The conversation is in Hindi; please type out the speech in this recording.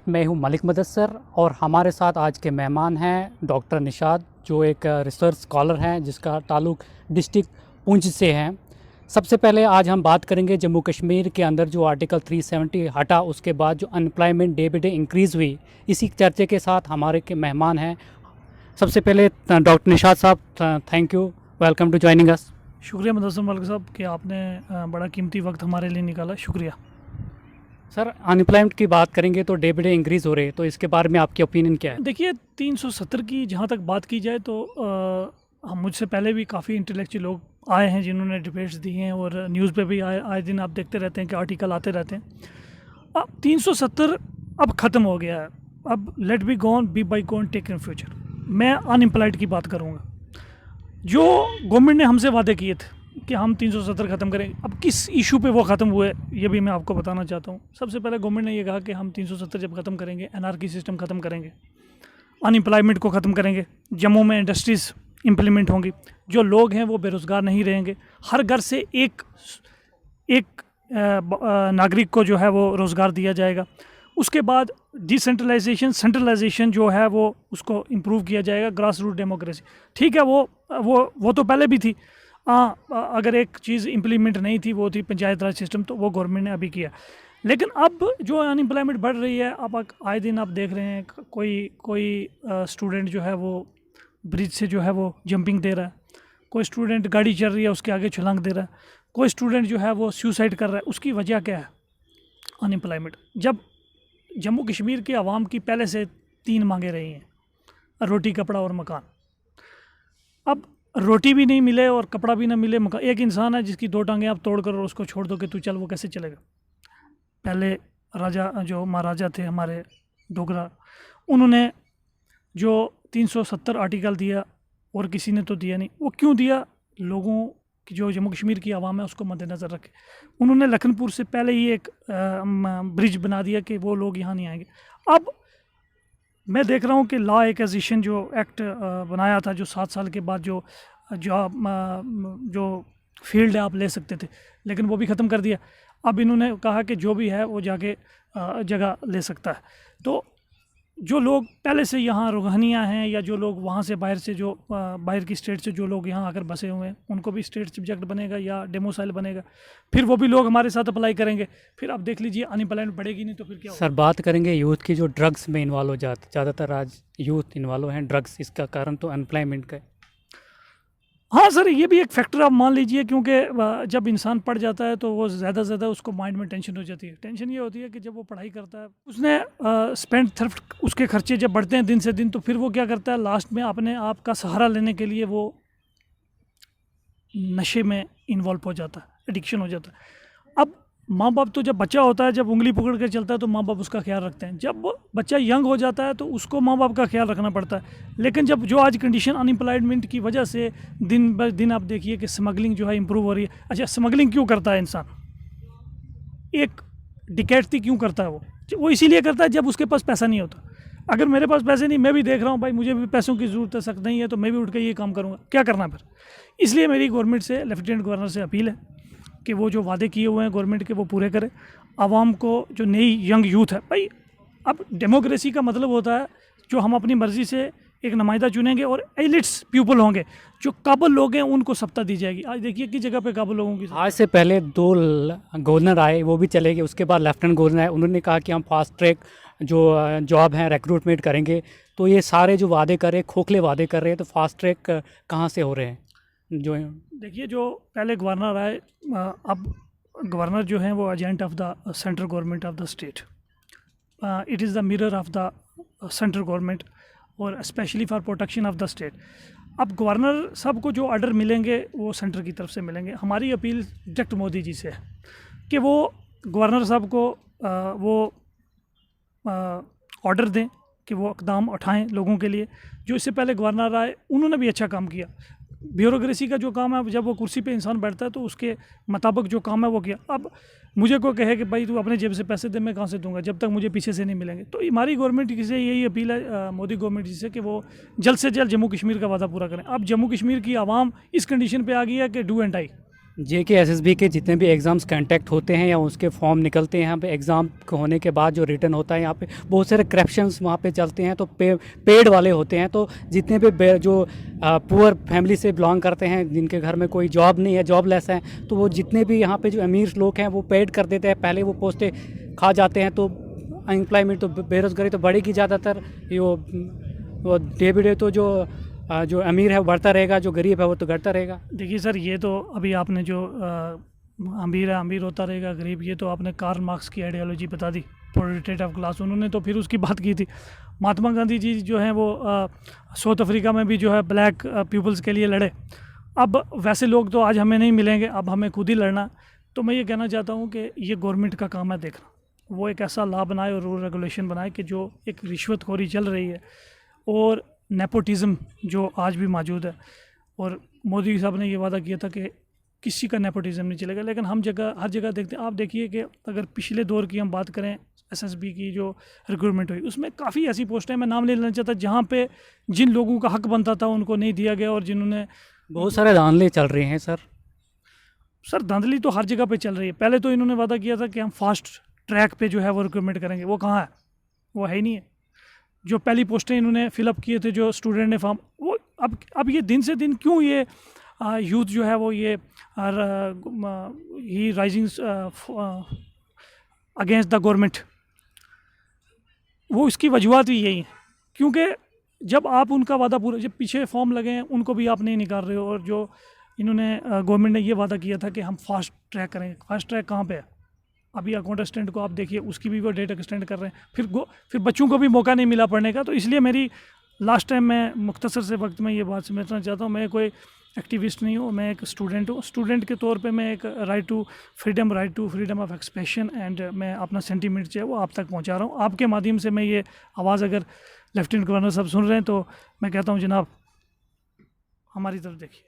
मैं हूं मलिक मुदस्सर और हमारे साथ आज के मेहमान हैं डॉक्टर निशात, जो एक रिसर्च स्कॉलर हैं जिसका ताल्लुक डिस्ट्रिक्ट पुंछ से है। सबसे पहले आज हम बात करेंगे जम्मू कश्मीर के अंदर जो आर्टिकल 370 हटा, उसके बाद जो unemployment day by day increase हुई, इसी चर्चे के साथ हमारे के मेहमान हैं। सबसे पहले doctor Nishat sahab, thank you, welcome to joining us. शुक्रिया मुदस्सर मलिक साहब कि आपने बड़ा कीमती वक्त हमारे लिए निकाला, शुक्रिया। सर, अनएम्प्लॉयमेंट की बात करेंगे तो डे बाई डे इंक्रीज़ हो रहे हैं, तो इसके बारे में आपकी ओपिनियन क्या है? देखिए, 370 की जहाँ तक बात की जाए तो हम मुझसे पहले भी काफ़ी इंटेलेक्चुअल लोग आए हैं जिन्होंने डिबेट्स दी हैं और न्यूज़ पे भी आए दिन आप देखते रहते हैं कि आर्टिकल आते रहते हैं। अब 370 अब ख़त्म हो गया है। अब let be gone, be by gone, take in future. मैं अनएम्प्लॉयड की बात करूँगा। जो गवर्नमेंट ने हमसे वादे किए थे कि हम 370 ख़त्म करेंगे, अब किस इशू पे वो ख़त्म हुए ये भी मैं आपको बताना चाहता हूँ। सबसे पहले गवर्नमेंट ने ये कहा कि हम 370 जब ख़त्म करेंगे, एनआरकी सिस्टम ख़त्म करेंगे, अनएम्प्लॉयमेंट को ख़त्म करेंगे, जम्मू में इंडस्ट्रीज़ इम्प्लीमेंट होंगी, जो लोग हैं वो बेरोज़गार नहीं रहेंगे, हर घर से एक नागरिक को जो है वो रोज़गार दिया जाएगा। उसके बाद डिसेंट्रलाइजेशन, सेंट्रलाइजेशन जो है वो उसको इम्प्रूव किया जाएगा, ग्रास रूट डेमोक्रेसी। ठीक है, वो तो पहले भी थी। अगर एक चीज़ इम्प्लीमेंट नहीं थी वो थी पंचायत राज सिस्टम, तो वो गवर्नमेंट ने अभी किया। लेकिन अब जो अनएम्प्लॉयमेंट बढ़ रही है, अब आए दिन आप देख रहे हैं कोई स्टूडेंट जो है वो ब्रिज से जो है वो जंपिंग दे रहा है, कोई स्टूडेंट गाड़ी चल रही है उसके आगे छलांग दे रहा है, कोई स्टूडेंट जो है वो सुसाइड कर रहा है। उसकी वजह क्या है? अनएम्प्लॉयमेंट। जब जम्मू कश्मीर के आवाम की पहले से 3 मांगे रही हैं, रोटी, कपड़ा और मकान। अब रोटी भी नहीं मिले और कपड़ा भी ना मिले, मकान। एक इंसान है जिसकी 2 टांगें आप तोड़ कर और उसको छोड़ दो कि तू चल, वो कैसे चलेगा? पहले राजा, जो महाराजा थे हमारे डोगरा, उन्होंने जो 370 आर्टिकल दिया और किसी ने तो दिया नहीं। वो क्यों दिया? लोगों की, जो जम्मू कश्मीर की आवाम है उसको मद्देनज़र रखे उन्होंने लखनपुर से पहले ही एक ब्रिज बना दिया कि वो लोग यहाँ नहीं आएंगे। अब मैं देख रहा हूँ कि लॉ एक्विजिशन जो एक्ट बनाया था, जो 7 साल के बाद जो फील्ड है आप ले सकते थे, लेकिन वो भी ख़त्म कर दिया। अब इन्होंने कहा कि जो भी है वो जाके जगह ले सकता है। तो जो लोग पहले से यहाँ रोहानिया हैं या जो लोग वहाँ से बाहर से, जो बाहर की स्टेट से जो लोग यहाँ आकर बसे हुए हैं, उनको भी स्टेट सब्जेक्ट बनेगा या डेमोसाइल बनेगा, फिर वो भी लोग हमारे साथ अप्लाई करेंगे। फिर अब देख लीजिए, अनएम्प्लॉयमेंट बढ़ेगी नहीं तो फिर क्या होगा? सर, बात करेंगे यूथ की जो ड्रग्स में इन्वॉल्व हो जाते, ज़्यादातर आज यूथ इन्वॉल्व हैं ड्रग्स, इसका कारण तो अनएम्प्लॉयमेंट का है। हाँ सर, ये भी एक फैक्टर आप मान लीजिए, क्योंकि जब इंसान पढ़ जाता है तो वो ज़्यादा से ज़्यादा उसको माइंड में टेंशन हो जाती है। टेंशन ये होती है कि जब वो पढ़ाई करता है, उसने स्पेंड थ्रिफ्ट, उसके खर्चे जब बढ़ते हैं दिन से दिन, तो फिर वो क्या करता है, लास्ट में अपने आप का सहारा लेने के लिए वो नशे में इन्वॉल्व हो जाता है, एडिक्शन हो जाता है। अब माँ बाप तो जब बच्चा होता है, जब उंगली पकड़ कर चलता है तो माँ बाप उसका ख्याल रखते हैं। जब बच्चा यंग हो जाता है तो उसको माँ बाप का ख्याल रखना पड़ता है। लेकिन जब जो आज कंडीशन अनएम्प्लॉयमेंट की वजह से दिन ब दिन आप देखिए कि स्मगलिंग जो है इम्प्रूव हो रही है। अच्छा, स्मगलिंग क्यों करता है इंसान? एक डिकैती क्यों करता है? वो इसीलिए करता है जब उसके पास पैसा नहीं होता। अगर मेरे पास पैसे नहीं, मैं भी देख रहा हूँ भाई मुझे भी पैसों की ज़रूरत है, सख्त नहीं है, तो मैं भी उठ कर ये काम करूँगा, क्या करना फिर? इसलिए मेरी गवर्नमेंट से, लेफ्टिनेंट गवर्नर से अपील है कि वो जो वादे किए हुए हैं गवर्नमेंट के वो पूरे करें। आवाम को, जो नई यंग यूथ है भाई, अब डेमोक्रेसी का मतलब होता है जो हम अपनी मर्ज़ी से एक नुमाइंदा चुनेंगे और एलिट्स पीपल होंगे, जो काबिल लोग हैं उनको सत्ता दी जाएगी। आज देखिए किस जगह पे काबिल लोगों की। आज से पहले 2 गवर्नर आए, वो भी चले गए। उसके बाद लेफ्टिनेंट गवर्नर आए, उन्होंने कहा कि हम फास्ट ट्रैक जो जॉब हैं रिक्रूटमेंट करेंगे। तो ये सारे जो वादे कर रहे हैं, खोखले वादे कर रहे हैं, तो फास्ट ट्रैक कहाँ से हो रहे हैं? जो देखिए, जो पहले गवर्नर आए, अब गवर्नर जो हैं वो agent of the central government of the state. It is the mirror of the central government और specially for protection of the state. अब गवर्नर साहब को जो ऑर्डर मिलेंगे वो सेंटर की तरफ से मिलेंगे। हमारी अपील डायरेक्ट मोदी जी से है कि वो गवर्नर साहब को वो ऑर्डर दें कि वो इक़दाम उठाएं लोगों के लिए। जो इससे पहले गवर्नर आए उन्होंने भी अच्छा काम किया। ब्यूरोक्रेसी का जो काम है, जब वो कुर्सी पे इंसान बैठता है तो उसके मुताबिक जो काम है वो किया। अब मुझे कोई कहे कि भाई तू अपने जेब से पैसे दे, मैं कहाँ से दूंगा जब तक मुझे पीछे से नहीं मिलेंगे। तो हमारी गवर्नमेंट से यही अपील है मोदी गवर्नमेंट जी से कि वो जल्द से जल्द जम्मू कश्मीर का वादा पूरा करें। अब जम्मू कश्मीर की आवाम इस कंडीशन पे आ गई है कि डू एंड डाई, JKSSB के जितने भी एग्ज़ाम्स कंडक्ट होते हैं या उसके फॉर्म निकलते हैं यहाँ पे, एग्ज़ाम होने के बाद जो रिटर्न होता है यहाँ पे बहुत सारे करप्शंस वहाँ पे चलते हैं, तो पेड वाले होते हैं। तो जितने भी जो पुअर फैमिली से बिलोंग करते हैं, जिनके घर में कोई जॉब नहीं है, जॉबलेस हैं, तो वो जितने भी यहाँ पे जो अमीर लोग हैं वो पेड कर देते हैं, पहले वो पोस्टें खा जाते हैं। तो अनएम्प्लॉयमेंट, तो बेरोज़गारी तो बढ़ेगी ज़्यादातर। वो डे बाई डे तो जो अमीर है वो बढ़ता रहेगा, जो गरीब है वो तो घटता रहेगा। देखिए सर, ये तो अभी आपने जो अमीर है अमीर होता रहेगा, गरीब, ये तो आपने कार्ल मार्क्स की आइडियोलॉजी बता दी, प्रोलेटारिएट ऑफ क्लास। उन्होंने तो फिर उसकी बात की थी। महात्मा गांधी जी जो हैं वो साउथ अफ्रीका में भी जो है ब्लैक पीपल्स के लिए लड़े। अब वैसे लोग तो आज हमें नहीं मिलेंगे, अब हमें खुद ही लड़ना। तो मैं ये कहना चाहता हूँ कि ये गवर्नमेंट का काम है देखना, वो एक ऐसा लॉ बनाए और रूल रेगुलेशन बनाए कि जो एक रिश्वतखोरी चल रही है और नेपोटिज़म जो आज भी मौजूद है। और मोदी साहब ने ये वादा किया था कि किसी का नेपोटिज़म नहीं चलेगा, लेकिन हम हर जगह देखते हैं। आप देखिए कि अगर पिछले दौर की हम बात करें, SSB की जो रिक्रूटमेंट हुई, उसमें काफ़ी ऐसी पोस्टें, मैं नाम नहीं लेना चाहता, जहाँ पे जिन लोगों का हक बनता था उनको नहीं दिया गया, और जिन्होंने बहुत सारे धांधले चल रहे हैं सर। धांधली तो हर जगह पे चल रही है। पहले तो इन्होंने वादा किया था कि हम फास्ट ट्रैक पे जो है वो रिक्रूटमेंट करेंगे, वो कहाँ है? वो है ही नहीं है। जो पहली पोस्टें इन्होंने फिलअप किए थे, जो स्टूडेंट ने फॉर्म, वो अब ये दिन से दिन क्यों ये यूथ जो है वो ये ही राइजिंग अगेंस्ट द गवर्नमेंट, वो इसकी वजूहत ही यही है। क्योंकि जब आप उनका वादा पूरा, जब पीछे फॉर्म लगे हैं उनको भी आप नहीं निकाल रहे हो, और जो इन्होंने गवर्नमेंट ने ये वादा किया था कि हम फास्ट ट्रैक करेंगे, फास्ट ट्रैक कहाँ पे है? अभी अकाउंट असिस्टेंट को आप देखिए, उसकी भी वो डेट एक्सटेंड कर रहे हैं, फिर बच्चों को भी मौका नहीं मिला पढ़ने का। तो इसलिए मेरी लास्ट टाइम, मैं मुख्तसर से वक्त में ये बात समझना चाहता हूँ, मैं कोई एक्टिविस्ट नहीं हूँ, मैं एक स्टूडेंट हूँ। स्टूडेंट के तौर पे मैं एक right to freedom of expression and मैं अपना सेंटीमेंट जो है वो आप तक पहुँचा रहा हूँ। आपके माध्यम से मैं ये आवाज़, अगर लेफ्टिनेंट गवर्नर साहब सुन रहे हैं, तो मैं कहता हूँ जनाब, हमारी तरफ देखिए।